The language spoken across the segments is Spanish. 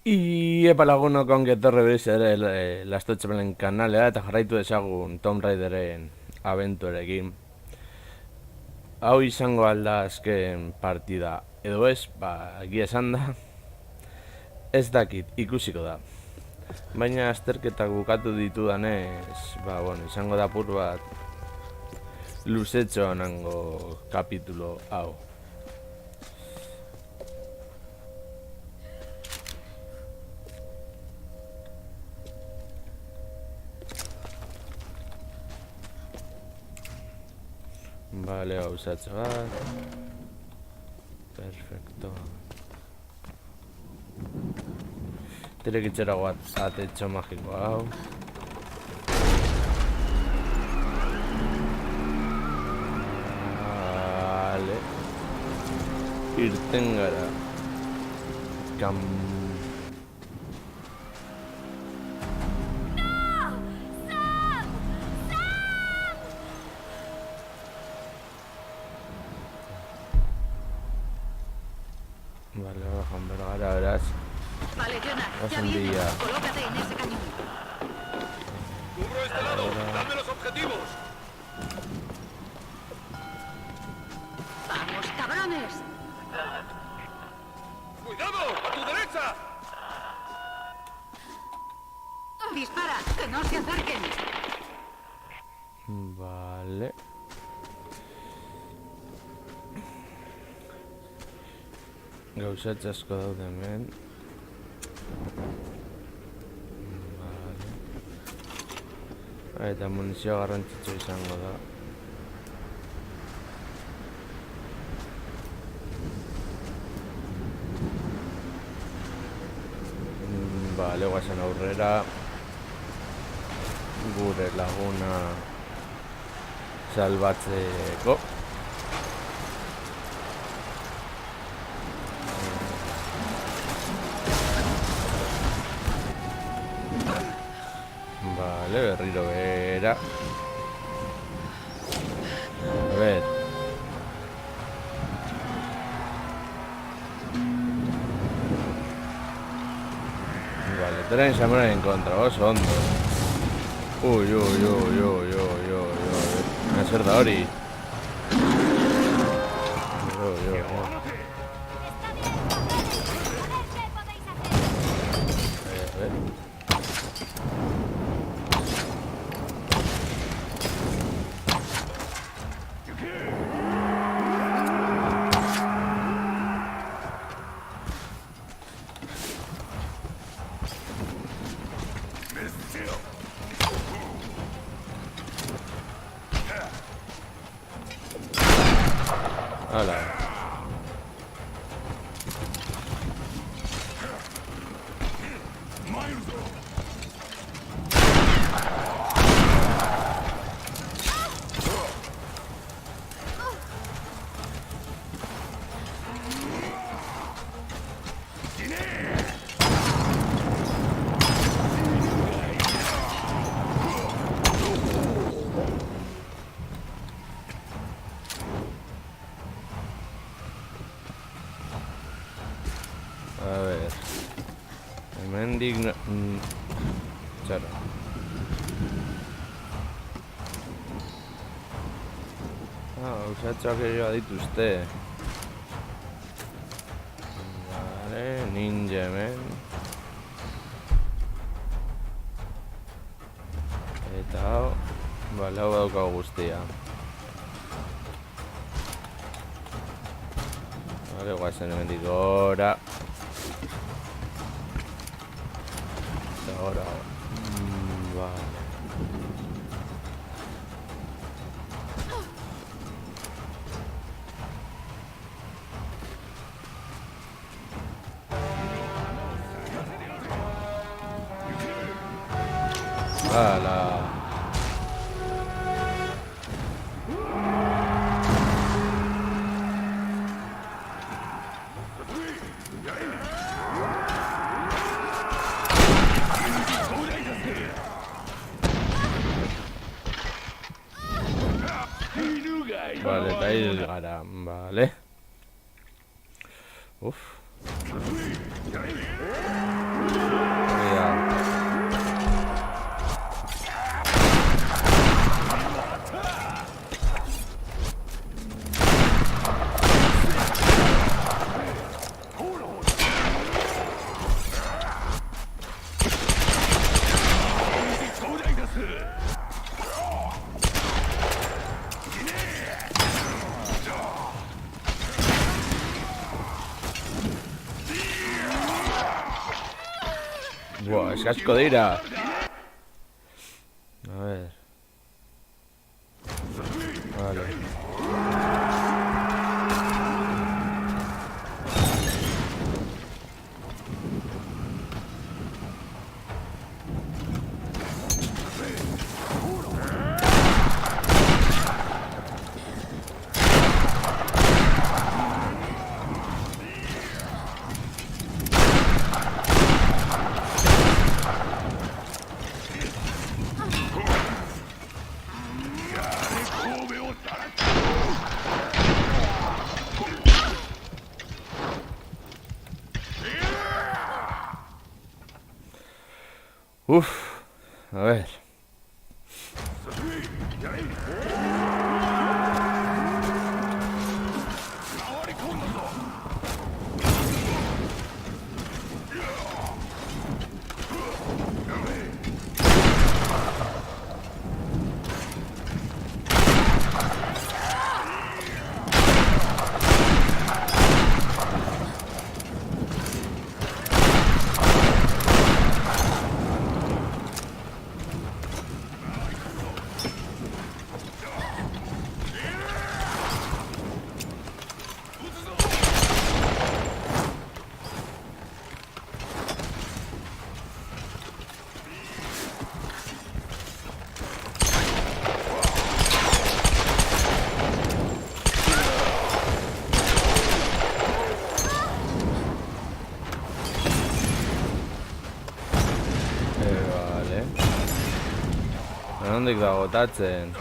Epa lagunok ongi etorri berriz ere Lastotxapelen kanalea eta jarraitu dezagun Tomb Raideren abenturekin. Hau izango alda azken partida edo ez, egia esan da, ez dakit, ikusiko da. Baina azterketak bukatu ditudanez, izango da apur bat luzetxo honango kapitulo hau. Vale, gauzatxo bat. Perfecto. Tirekitzera bat atetxo magiko hau. Vale. Irten gara. Vale, bajan bergara, beraz. Vale, Jonah, ya viene. Colócate en ese cañón. ¡Cubro este lado! ¡Dame los objetivos! ¡Vamos, cabrones! ¡Cuidado! ¡A tu derecha! ¡Dispara! ¡Que no se acerquen! Vale. Gauzatxe asko daude hemen. Vale. Eta munizio garrantzitsu izango da. Vale, guazen aurrera. Gure laguna salbatzeko. Vale, berriro bera. A ver. Vale, tren samurai en contra, oso ondo. Uy. Una ser da hori. Hala. A ver. Hemendik txarra. Gauzatxoak ere dituzte. Vale, ninja hemen. Eta hau, bale, hau daukagu guztia. Vale, guazen hemendik gora. Eta gora, vale. Hala. Vale, eta hil gara, vale. Uf. Buah, es que asko dira. A ver. Vale. Uf, a ver. Vale. Nondik dago tatzen?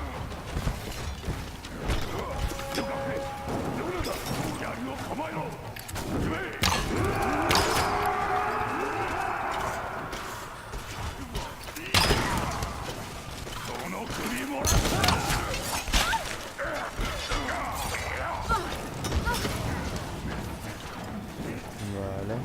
Vale.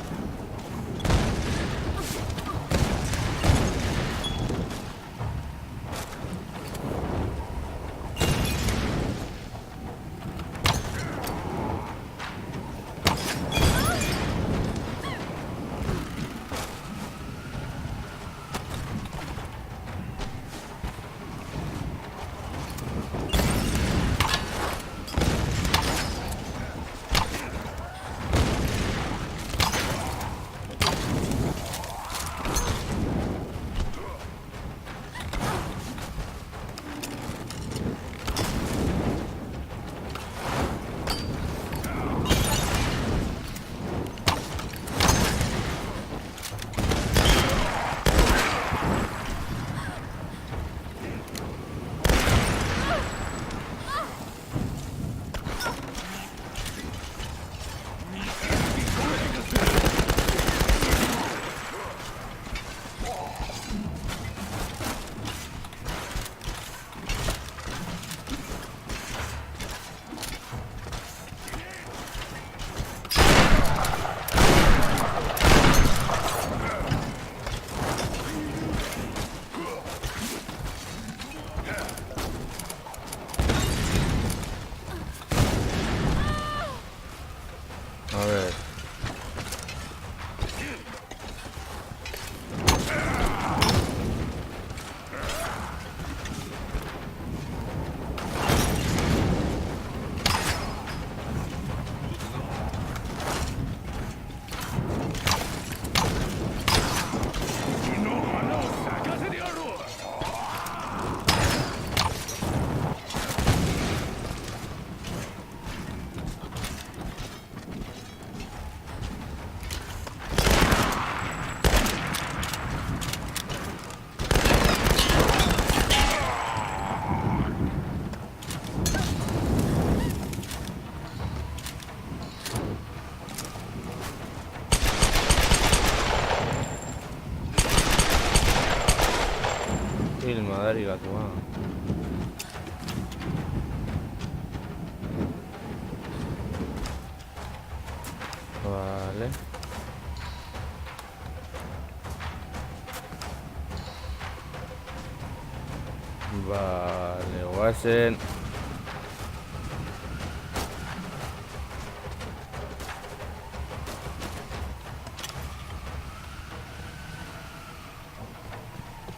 A ver. Film adarigatu, Vale. Vale, guazen.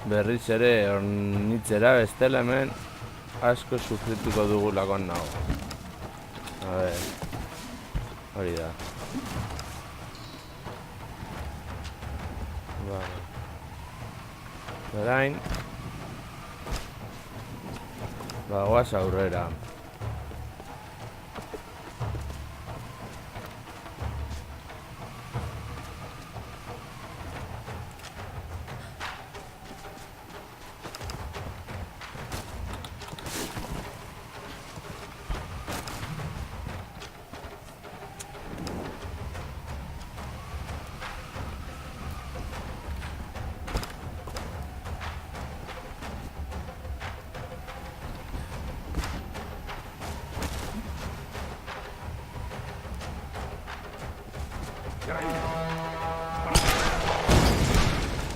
berriz ere hornitzera bestela hemen asko sufrituko dugulakon nago. A ver, hori da. Vale. Orain bagoaz aurrera.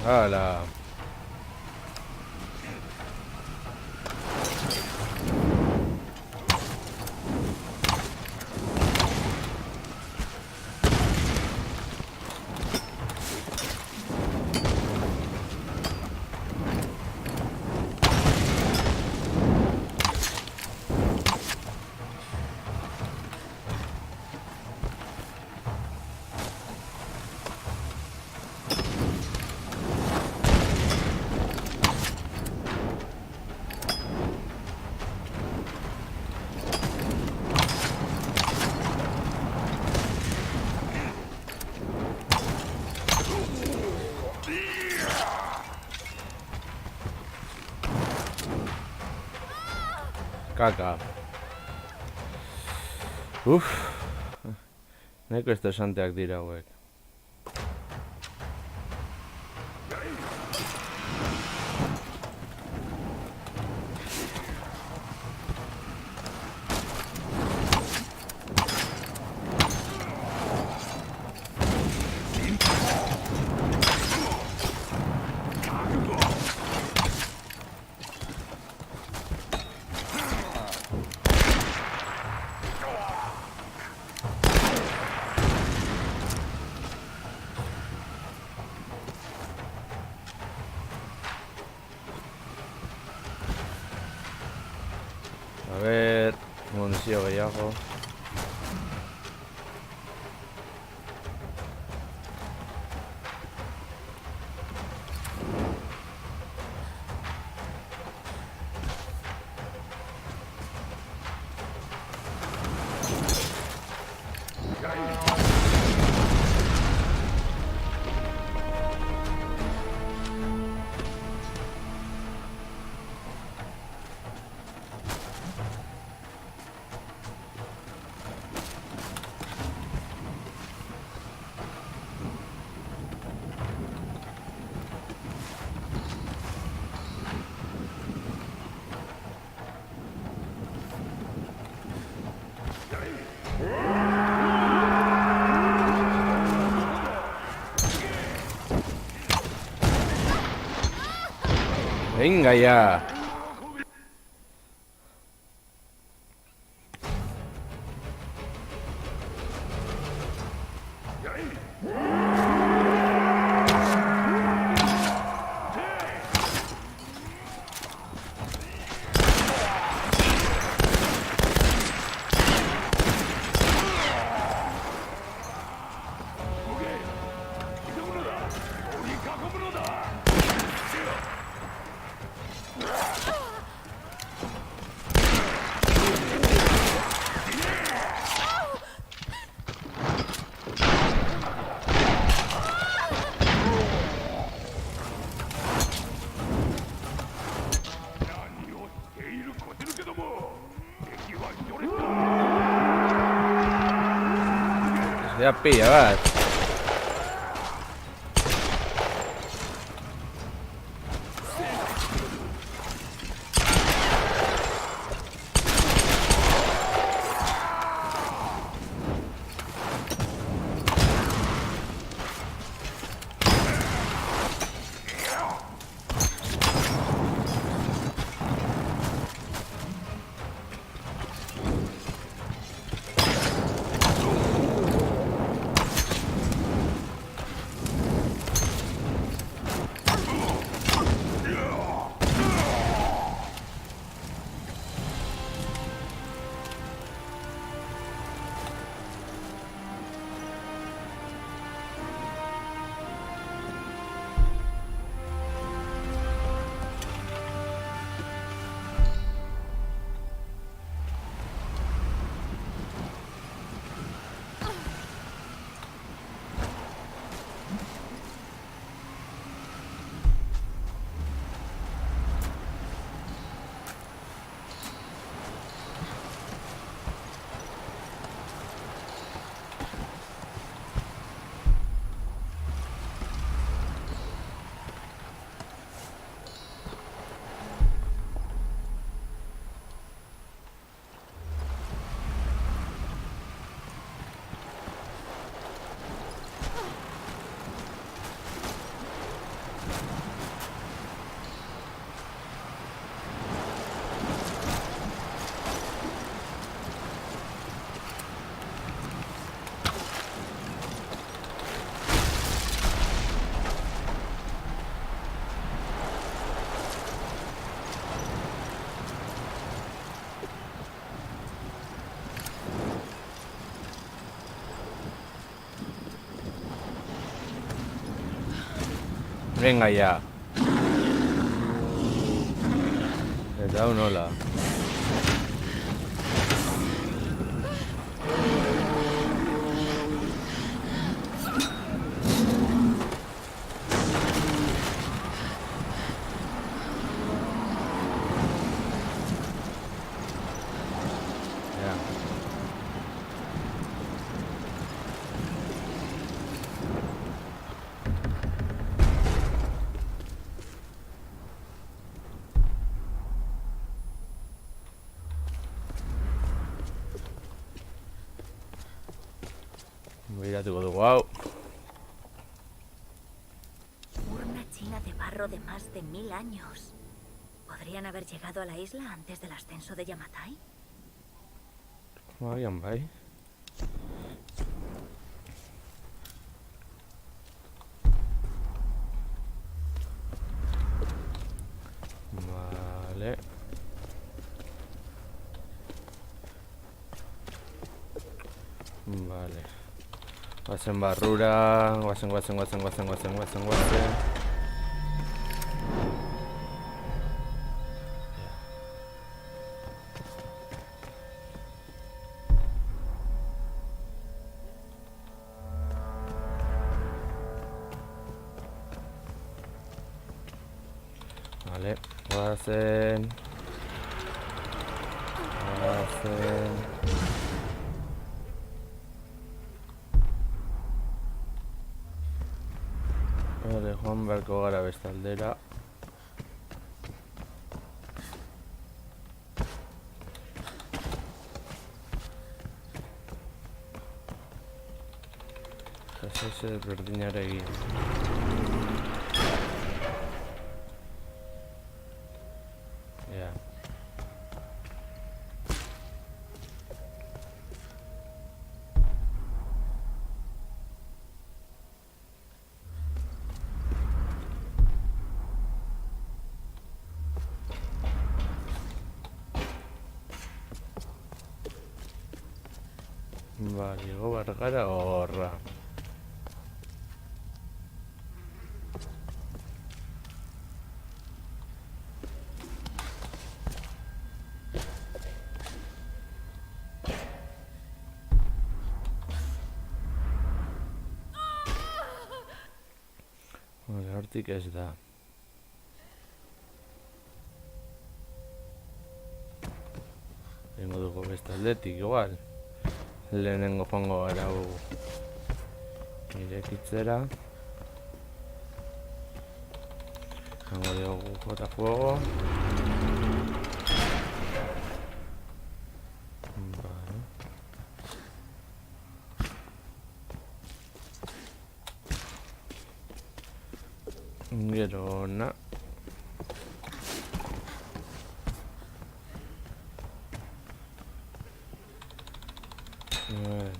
Hala. Kaka. Nahiko estresanteak dira hauek. A ver, munizio gehiago. Venga ya. Ya pilla, vas. Venga ya. Eta hau nola. Ja. Begiratuko dugu hau. Urna china de barro de más de 1000 años. ¿Podrían haber llegado a la isla antes del ascenso de Yamatai? Agian bai. Vale. Vale. Guazen barrura, guazen. Vale, guazen. Vale, joan beharko gara beste aldera. Ese berdinarekin. Ja. Vale, igo behar gara horra. Vale, hortik ez da. Egingo dugu beste aldetik, igual. Lehenengo joango gara hau irekitzera. Egingo dugu jota fuego. Vale. Gero ona. Vale.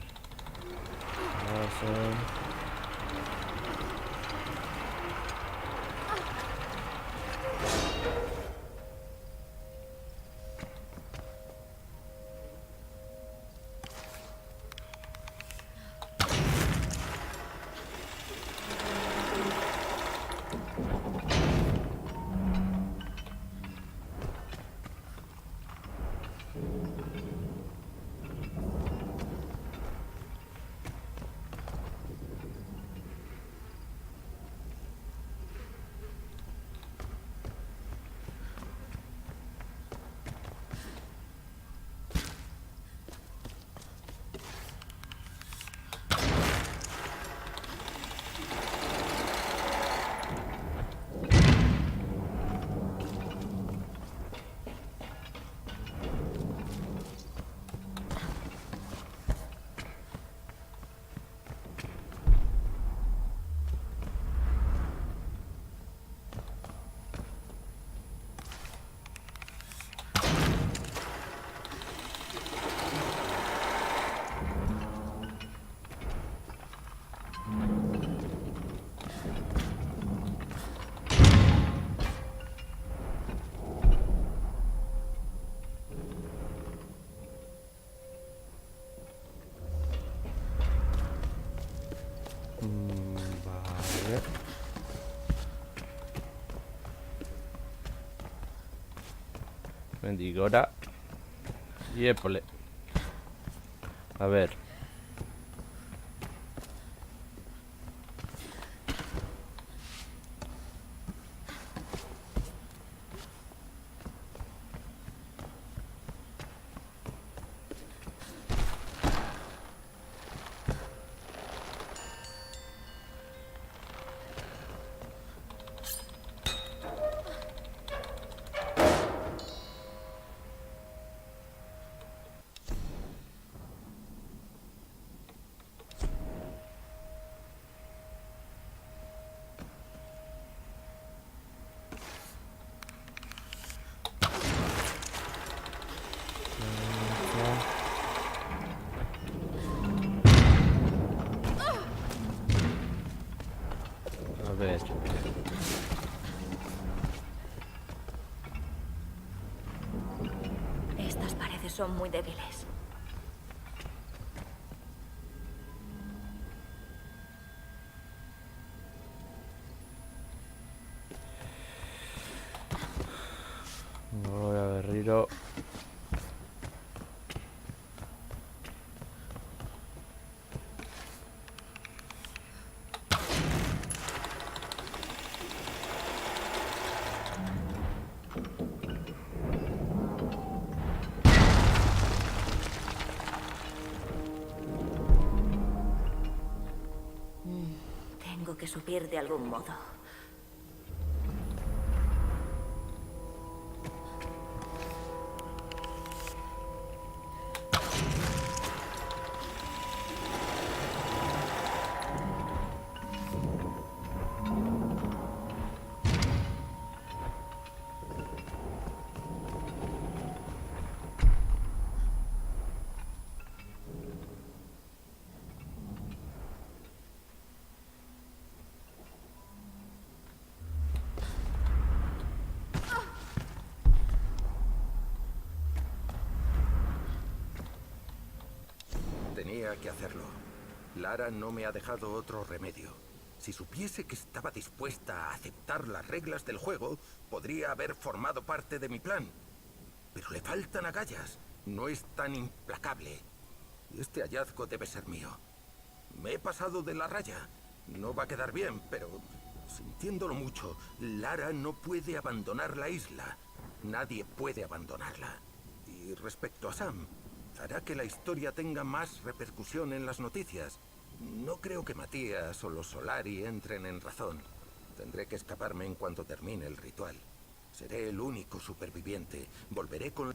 Mendi gora. Iepole. A ver. A ver. Estas paredes son muy débiles. Voy a berriro. Tengo que subir de algún modo. Tenía que hacerlo. Lara no me ha dejado otro remedio. Si supiese que estaba dispuesta a aceptar las reglas del juego, podría haber formado parte de mi plan. Pero le faltan agallas. No es tan implacable. Este hallazgo debe ser mío. Me he pasado de la raya. No va a quedar bien, pero sintiéndolo mucho, Lara no puede abandonar la isla. Nadie puede abandonarla. Y respecto a Sam, hará que la historia tenga más repercusión en las noticias. No creo que Matías o los Solari entren en razón. Tendré que escaparme en cuanto termine el ritual. Seré el único superviviente. Volveré con...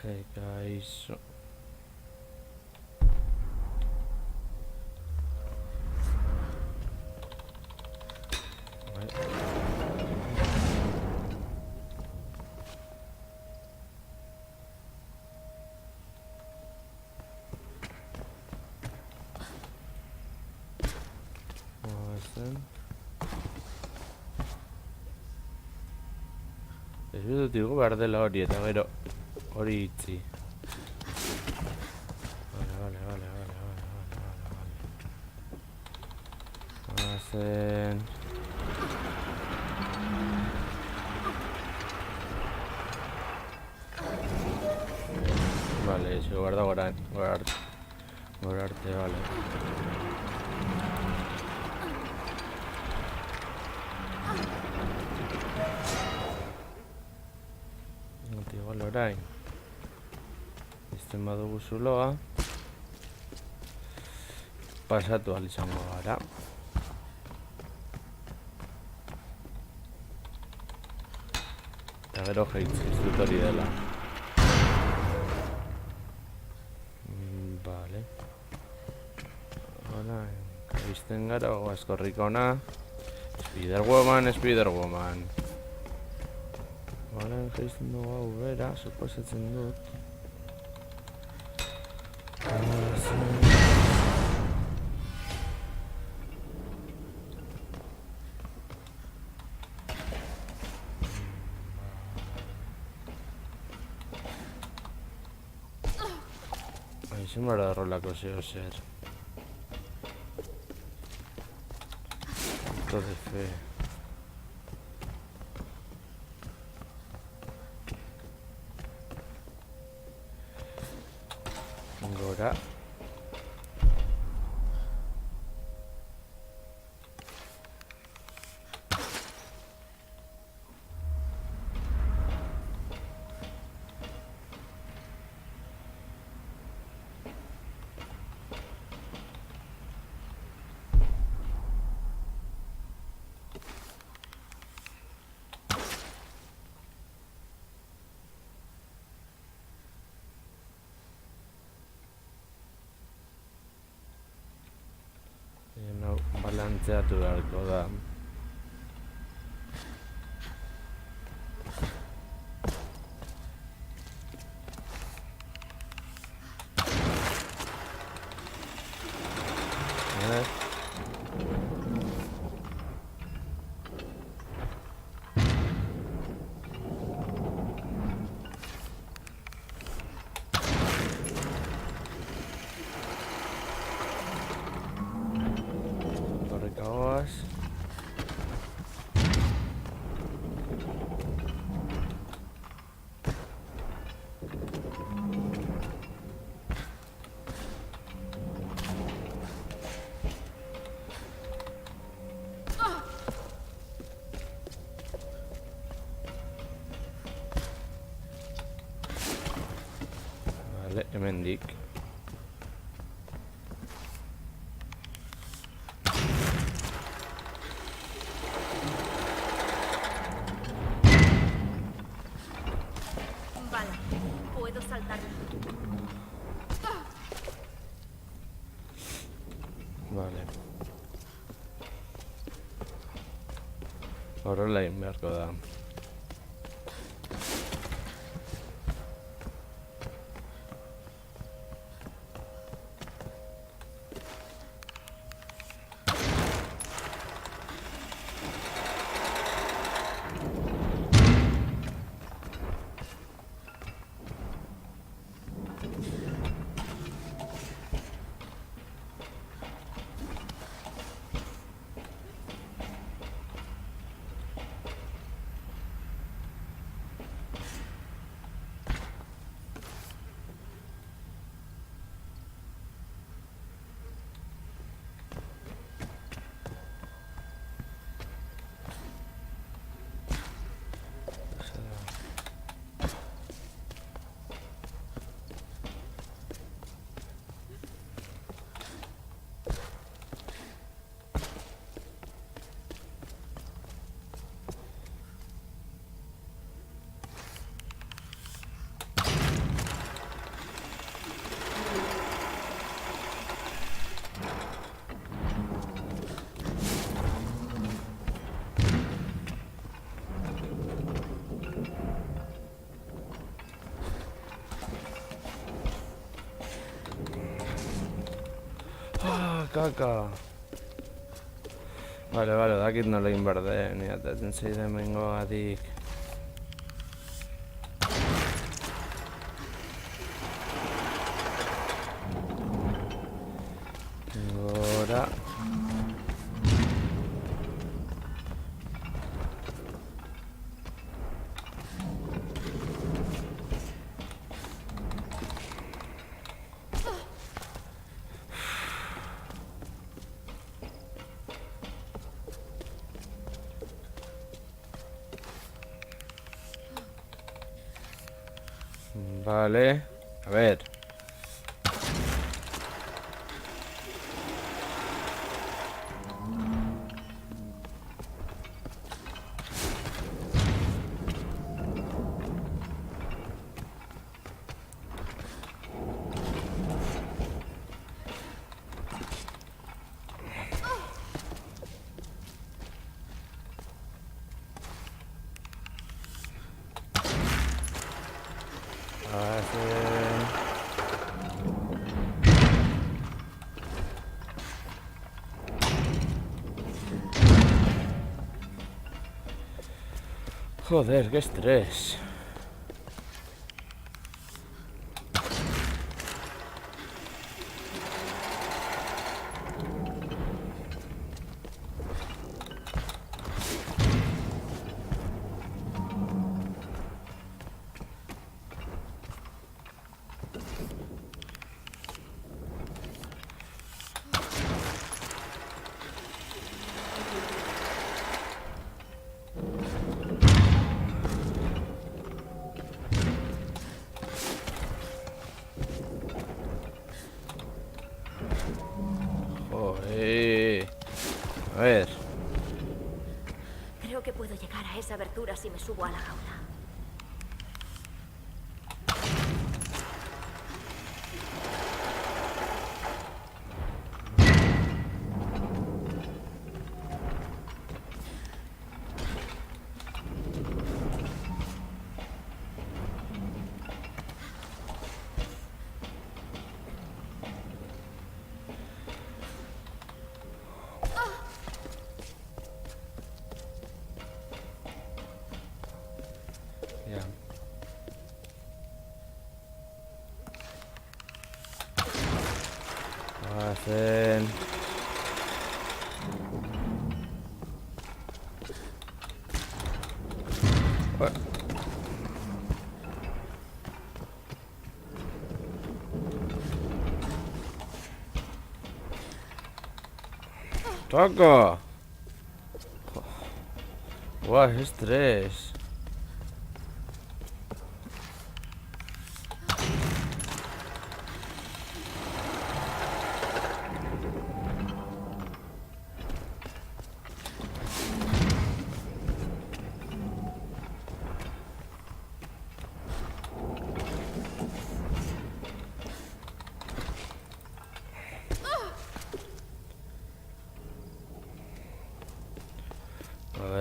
Kaixo. Ez dut igo behar dela hori eta gero hori itzi. Vale. Hazen... Vale, eso guarda guardarte, vale. Igual orain izten badugu zuloa pasatu ahal izango gara. Eta gero jeitz ez dut hori dela. Vale. Hola, izten gara goazkorrik ona. Spider-Woman. Vale, jaizten dugu hau bera, suposatzen dut. Ezin bara horrelako zeo zer. Punto de fe. Venga. Hau balantzeatu beharko da. Vale, hemendik. Vale, puedo saltarlo. Vale. Horrela egin beharko da. Kaka. Vale, dakit nola egin behar den, atatzen zeiden bengoadik. Gora. Vale, a ver. Joder, qué estrés. A ver. Creo que puedo llegar a esa abertura si me subo a la jaula. Ya. Hacen... ¡Toco! ¡Guau, qué estrés!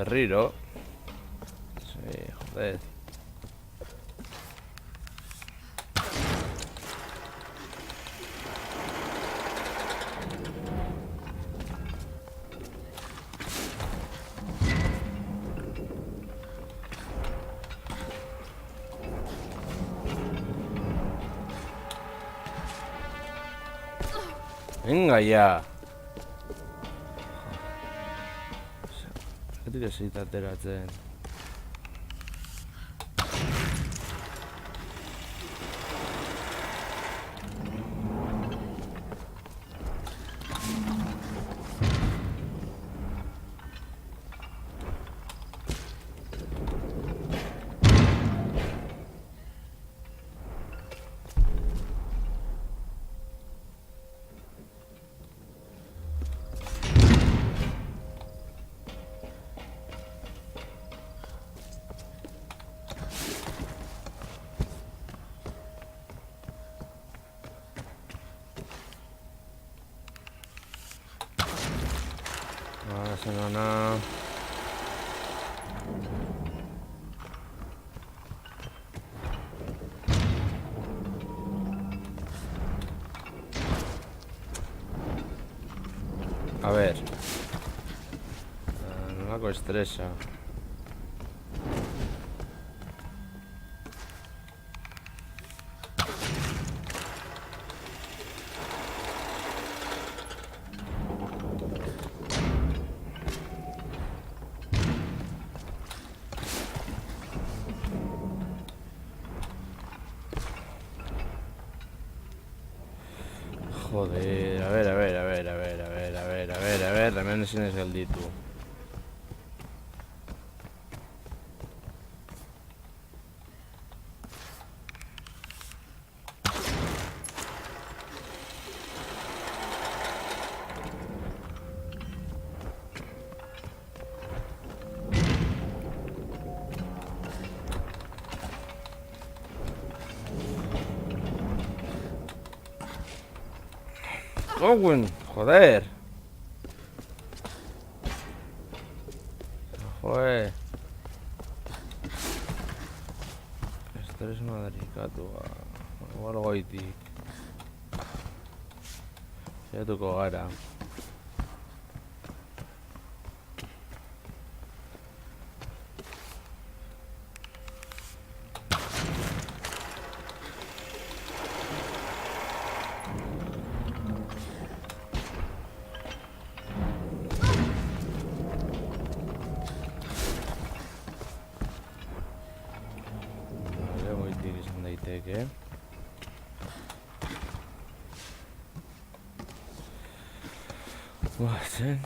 Guerrero. Sí, joder. Venga ya. Zergatik ez zait ateratzen. No. A ver. Nolako estresa. Joder, a ver, hemen ezin ez gelditu. Owen, joder. Joder. Estres madarikatua. Goitik. Saiatuko gara. Daiteke. Zen.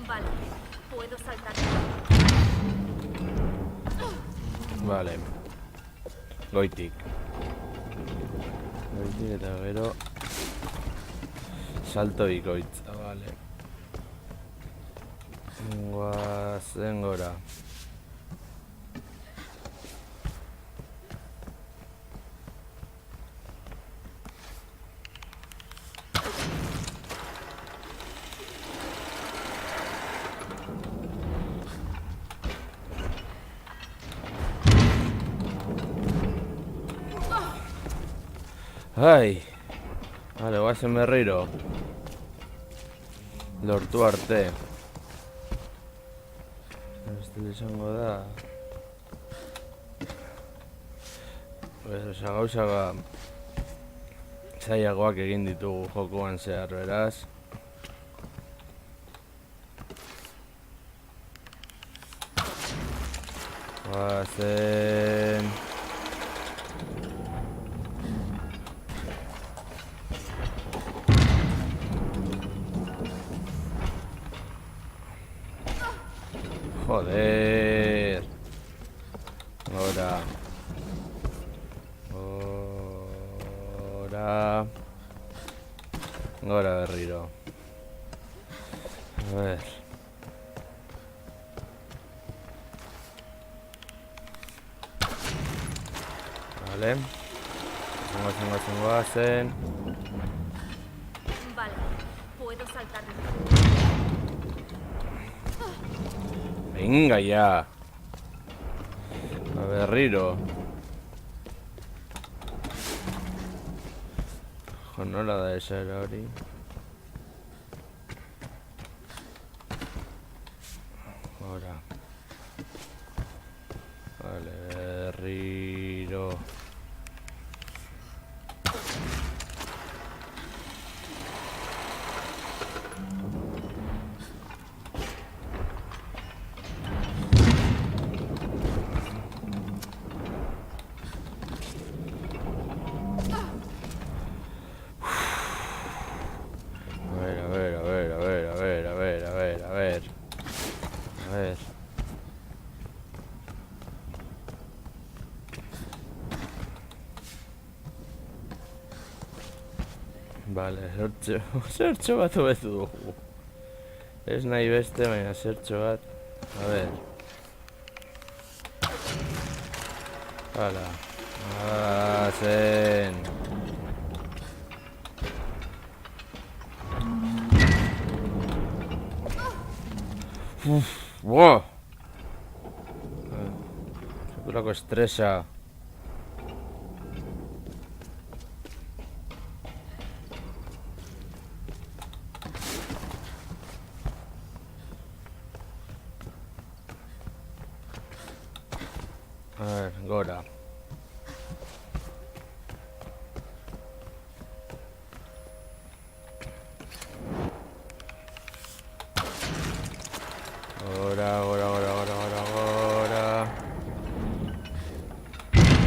Vale, puedo saltar. Vale. Goitik. Goitik eta gero... Salto bikoitza, vale. Guazen gora. Ai! Vale, guazen berriro. Lortu arte. Este izango da. Osa gauza zailagoak egin ditugu jokoan zehar, beraz. Guazen... Joder. Ahora. Ahora berriro. A ver. Vale. Hacen. Vale, puedo saltar. Venga ya. A berriro. Nola da esera hori. Ahora. Vale, berriro. Vale, zertxo bat hobetu dugu. Ez nahi beste, baina zertxo bat. A ver. Hala. Zen. Wow. Sekulako estresa. A ver, gora. Gora.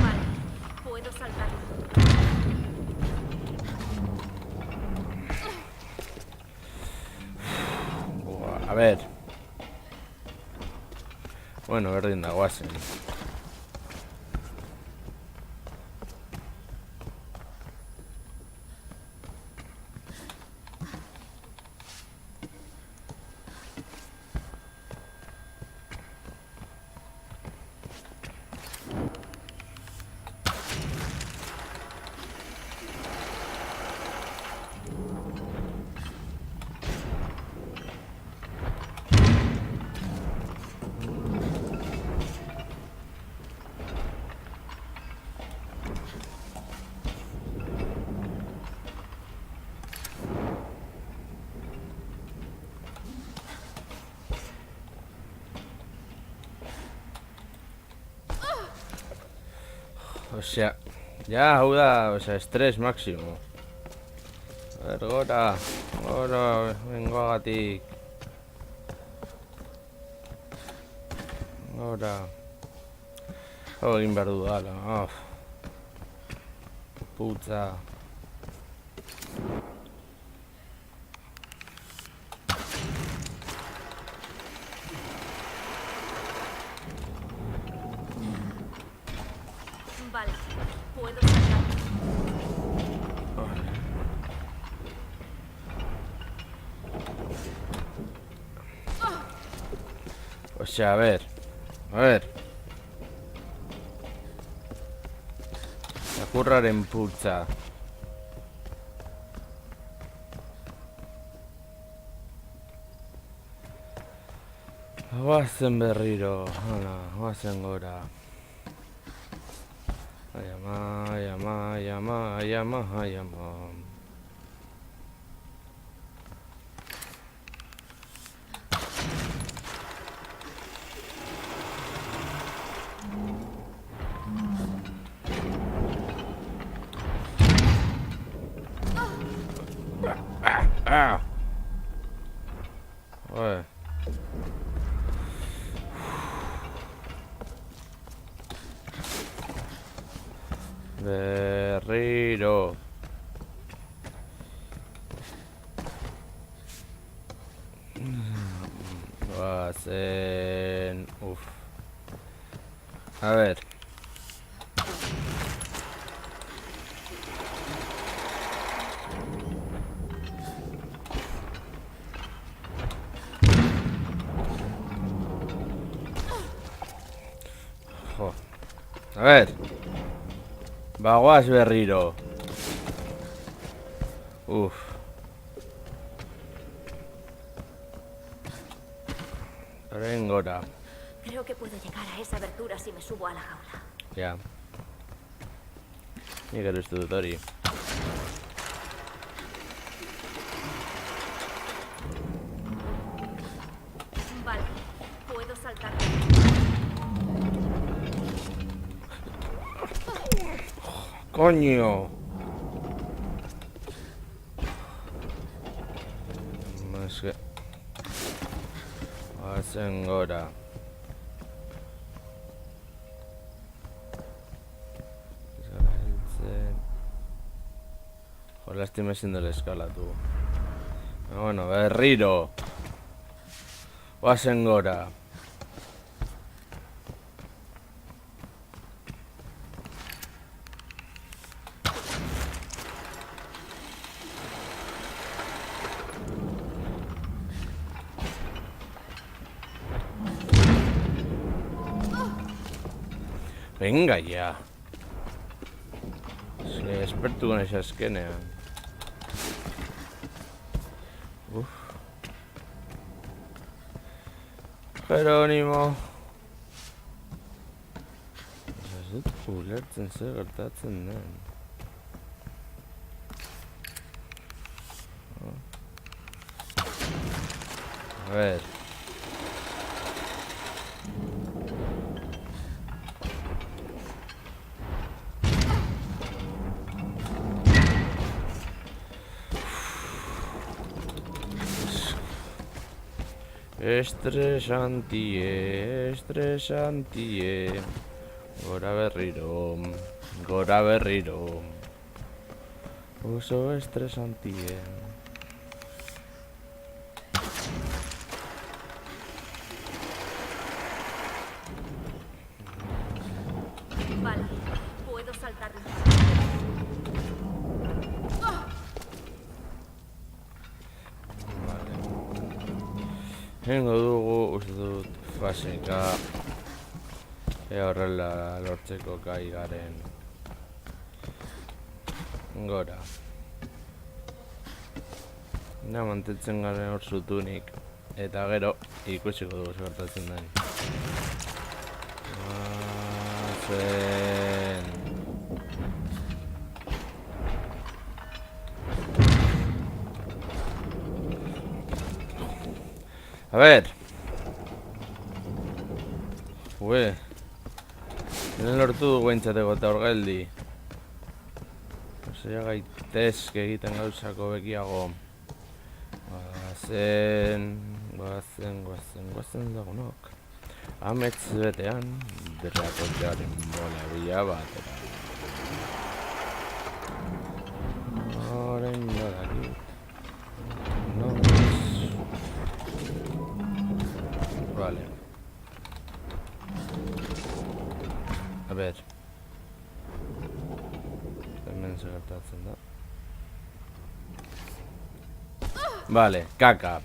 Vale, puedo saltar. A ver. Bueno, berdin da guazen. Osea, ja, hau da, osea, estres máximo. A ver, gora, bengoagatik. Gora. Hau egin behar dudala, Putza. Vale, puedo saltar. O sea, a ver. A ver. Zakurraren putza. Goazen berriro. Hala, goazen gora. Ai ama, ai ama, ai ama, ai ama, ai ama. Ah! Oye. Berriro. Goazen. Uf. A ver. Jo. A ver. Bagoaz berriro. Uf. Orain gora. Creo que puedo llegar a esa abertura si me subo a la jaula. Ja. Nik ere uste dut hori. Vale, puedo saltar. Coño. Es que... Goazen gora. Jo, lastima ezin dela eskalatu. Bueno, berriro. Goazen gora. Venga ya. Se espertu con esa azkenean. Uf. Jerónimo. Ez dut ulertzen zer gertatzen den. A ver. Estresantie, estresantie. Gora berriro, gora berriro. Oso estresantie. Vale, puedo saltar. Hengo dugu, uste dut, faseka. Ea horrela lortzeko gai garen. Gora. Na mantetzen garen hor zutunik. Eta gero, ikusiko dugu gertatzen den. Zen... A ver. Ue. Zenen lortu dugu entzateko eta hor geldi. Osea gaitezke egiten gauzako bekiago. Goazen lagunok. Amets betean, berrakotearen bola bila batera. Orain badakit. Vale. A ver. zer gertatzen da. Vale, caca.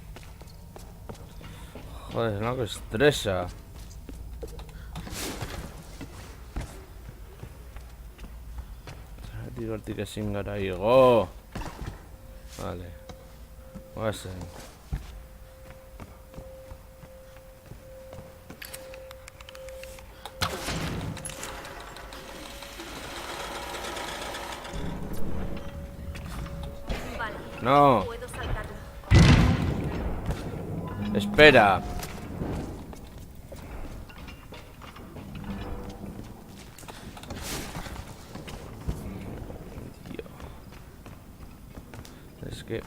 Joder, no, que estresa. Hortik ezin gara igo. Vale. Oazen. Vale. No. Puedo saltarlo. Espera. Tío. Es que...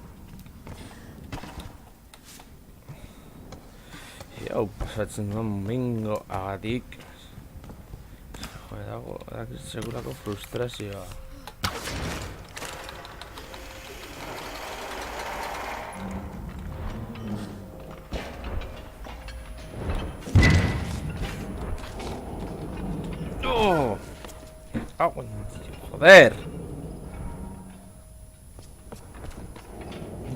Hau, pasatzen duan mingo agatik. Joder, dago segurako frustrazioa. ¡No! ¡Joder!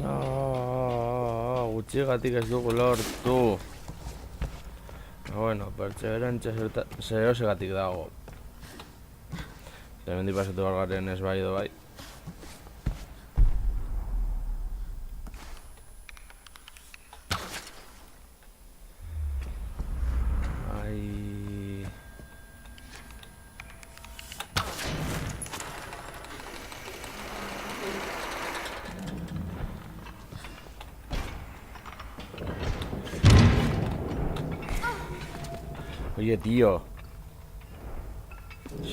No, gutxigatik ez dugu lortu. Bueno, pertseberantza zerosegatik dago. Hemendik pasatu bargaren ez bai edo bai. Ai... Oye, tío.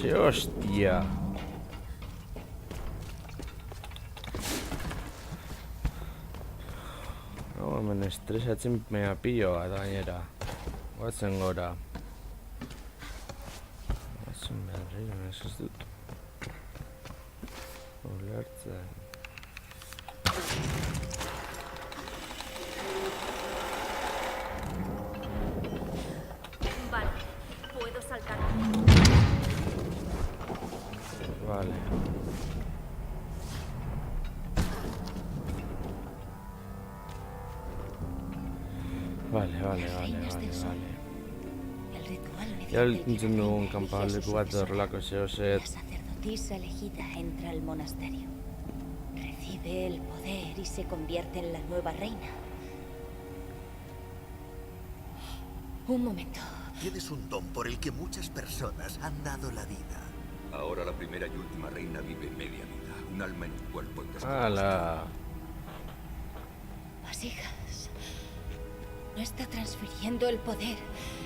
¡Qué hostia! No, hemen estresatzen mea pilloa da gainera. Guatzen gora. Guatzen berriro, ez dut. Ulertzen. Vale. Puedo saltarlo. Vale. Vale. El ritual Ja nintzen dugun kanpaleku bat horrelako zehoset. La sacerdotisa elegida entra al monasterio. Recibe el poder y se convierte en la nueva reina. Un momento. Tienes un don por el que muchas personas han dado la vida. Ahora la primera y última reina vive media vida. Un alma en un cuerpo en descomposición. ¡Hala! Vasijas. No está transfiriendo el poder.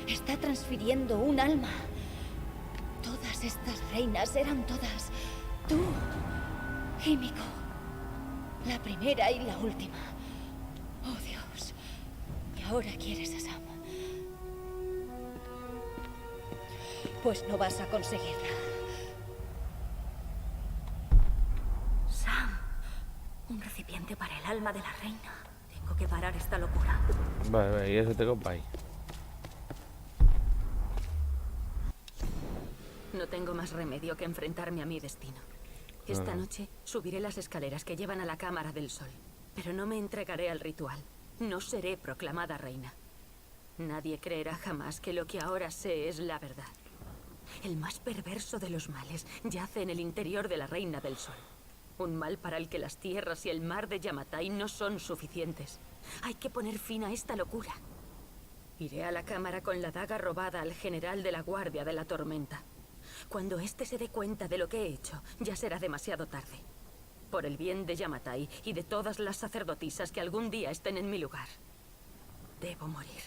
Está transfiriendo un alma. Todas estas reinas eran todas tú, Himiko. La primera y la última. Oh, Dios. Y ahora quieres a Sam. Pues no vas a conseguirla. Sam. Un recipiente para el alma de la reina. Tengo que parar esta locura. Vale, y eso tengo pai. No tengo más remedio que enfrentarme a mi destino. Esta noche subiré las escaleras que llevan a la Cámara del Sol. Pero no me entregaré al ritual. No seré proclamada reina. Nadie creerá jamás que lo que ahora sé es la verdad. El más perverso de los males yace en el interior de la Reina del Sol. Un mal para el que las tierras y el mar de Yamatai no son suficientes. Hay que poner fin a esta locura. Iré a la cámara con la daga robada al general de la Guardia de la Tormenta. Cuando éste se dé cuenta de lo que he hecho, ya será demasiado tarde. Por el bien de Yamatai y de todas las sacerdotisas que algún día estén en mi lugar. Debo morir.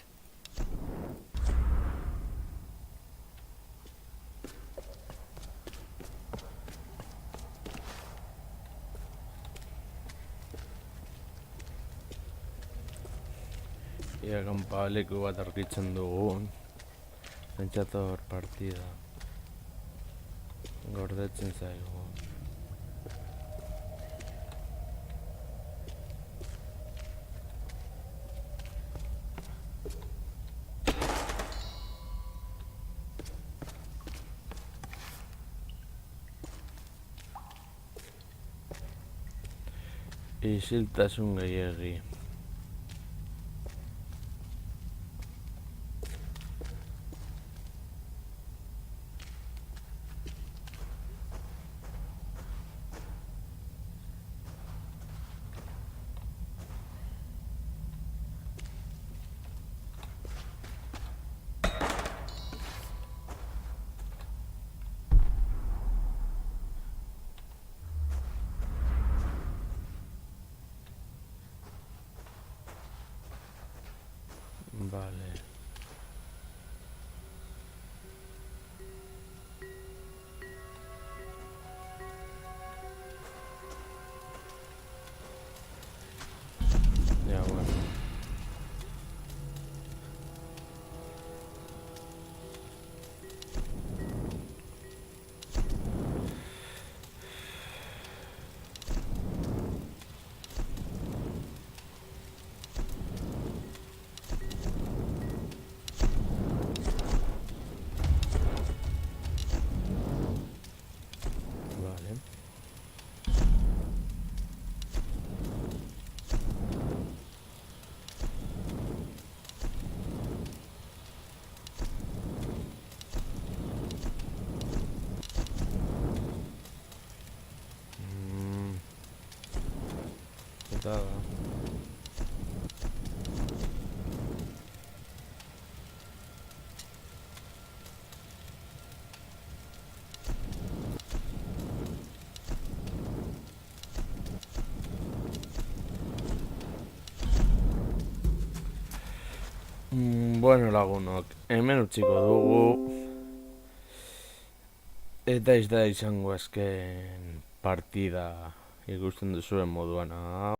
Ia kanpaleku bat aurkitzen dugun. Pentsator partida. Gordetzen zaigu. Isiltasun gehiegi. Vale. Ya bueno. Vale. Putada. Bueno lagunok, hemen utziko dugu. Eta ez da izango azken partida ikusten duzuen moduan.